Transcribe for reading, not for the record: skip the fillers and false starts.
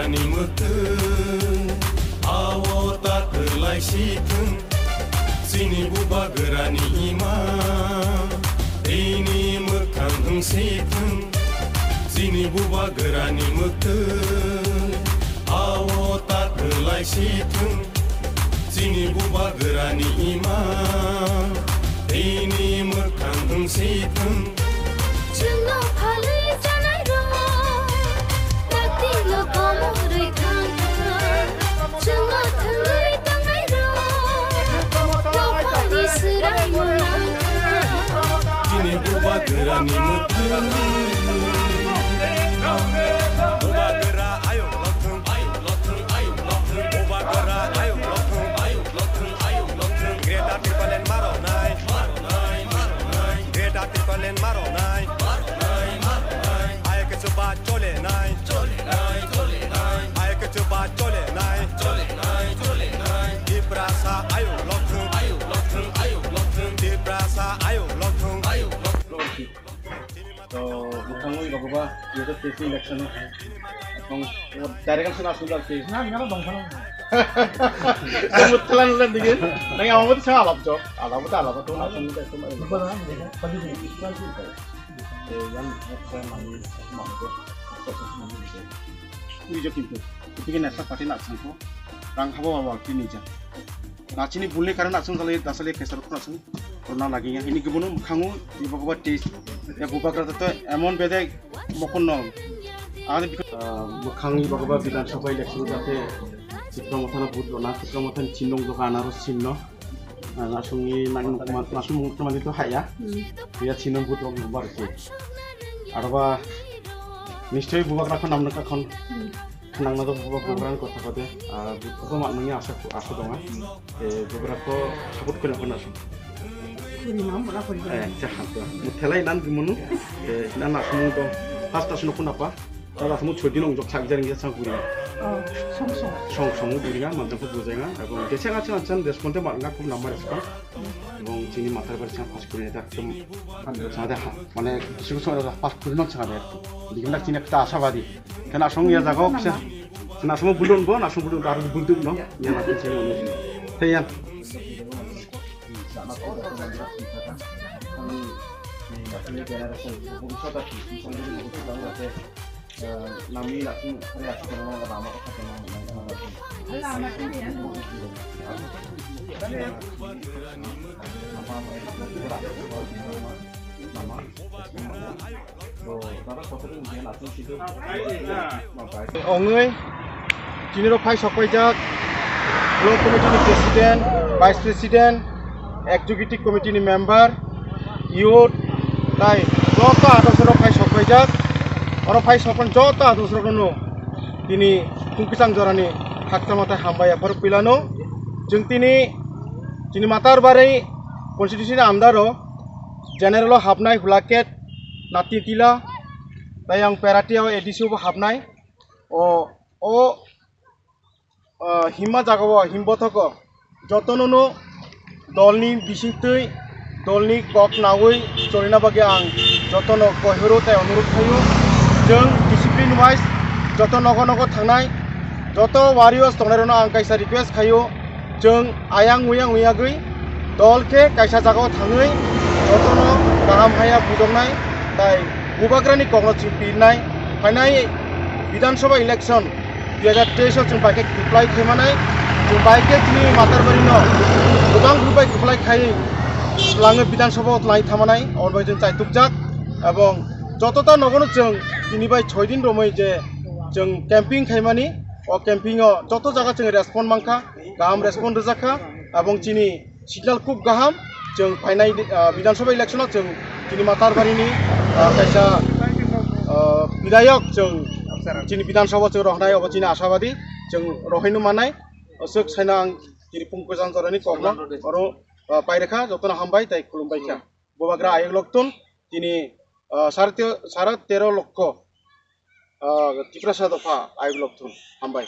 गोरानि मोथोन आव ताकलाय सिथोन सिनि बुबा गोरानि इमा दैनि मोखां होंसिथोन सिनि बुबा गोरानि मोथोन आव ताकलाय सिथोन सिनि बुबा गोरानि इमा दैनि मोखां होंसिथोन buba gerani mutun buba gera ayo lotung buba gera ayo lotung greta tipalen maro nai greta tipalen maro nai ayo ke coba chole nai ayo ke coba chole nai di prasa ayo lotung di prasa ayo lotung तो मुखांगो इबागोबा ये तेसी election এবং direct শুনা শুনতে আছে না না দংখানো তো মুতলান লেন দিকে নাই আমাদের সঙ্গে আলাপ তো আলাপ তো না শুনতে তো বলা পাজি yang saya mandi mangko proses mandi ini jo kintu itu nasa parti nak sangko rang habo bawa kini ja nacini bulle karena nak sangkali dasale kesar pun asung korna lagi ya ini kebunuh mukhangu ibagoba tes ya bubakra to emon bede mokonno ada mukhangi ibagoba bidan sabha election jate চিত্রমথানা vote লনা চিত্রমথান চিহ্নং দোকান আর চিহ্ন নাসুঙি নাসুং মুখ্যমন্ত্রী তো হায়া বিয়া চিহ্ন ভোট লবার কি আরবা নিশ্চয়ই বুবাগ্রাখন নামনাখন নাংনা তো বুবাগ্রান কথা কদে আর বুকো মাননি আশা দङ বুবাগ্রাখো সাপোর্ট করে কোন আসুন নাম বলা করি জাহাতো মুথেলাই নান বিমनु না নাসুং তো ফার্স্ট আসুন কোনাপা তারা সমু ছয়টি নং জক সাগজারিং গেছা গুরি song durinya mantan pun bujanya, aku desa ngacang ngacang responnya malah nggak pun nama respon, bang sini matar bersama pas kuliah tak tem, ada mana sih soalnya pas kuliah nggak ada, di mana sini kita asabadi, karena song ya jago bisa, karena semua bulun bon, asung bulun harus buntung no, ya nanti sini mana, tiyan. Nami langsung reaksi dengan lama kok ketemu Ongoy, kini rokai sokojak, Blok Committee ni President, Vice President, Executive Committee ni Member, Youth, tai blok ka atas rokai sokojak. Orang fai sopan jota dusro kono ini kungkisang jorani hakta mata hambaya baru pilano jeng tini matar barai konstitusi na amdaro generalo hapnai hulaket nati tila tayang peratia edisi ubo hapnai o himma jagawo himbotoko jotonono dolni bisitui dolni kok nawui chorina bage ang jotono kohero tay onurut thayo जों discipline wise जत नगो थांनाय जत warriors दंनायनो आं कायसा request खायो जों आयां उयागै दल के कायसा जागाव थाङै जतनो गाहाम हाया बुदंनाय ताय बुबाग्रानि कग्नोसिम पिनाय फायनाय विधानसभा इलेक्शन 2023 जों बाइके एप्लाइ खालामनाय जों बाइके दिनै मातारबारिनो गोबां रुपाय एप्लाइ खाय लाङो विधानसभा लाइ थामानाय अनबाय जों चाइतुकजाक एवं जतता नगनो जों दिनैबाय 6 दिन रमै जे जों कैम्पिंग खायमानि अ कैम्पिंग जत जागा जों रेसपन्ड मांखा गाहाम रेसपन्ड रजाखा एवं दिनै सिग्नाल खूब गाहाम जों फाइनाय विधानसभा इलेक्शनाव जों दिनै मातारबारिनि कायसा विधायक जों दिनै विधानसभा जों रहनाय अब दिनै आशाबादी जों रहैनो मानाय असक साइना आं दिनै पंकजान जरानि कग्न अरो पाइरेखा जतना हामबाय ताय खुलुमबायखा बुबाग्रा आयोग लक्तन दिनै 13.5 লক্ষ টিপ্রাসা দফা আয়োগ লক্ষ্য হামবাই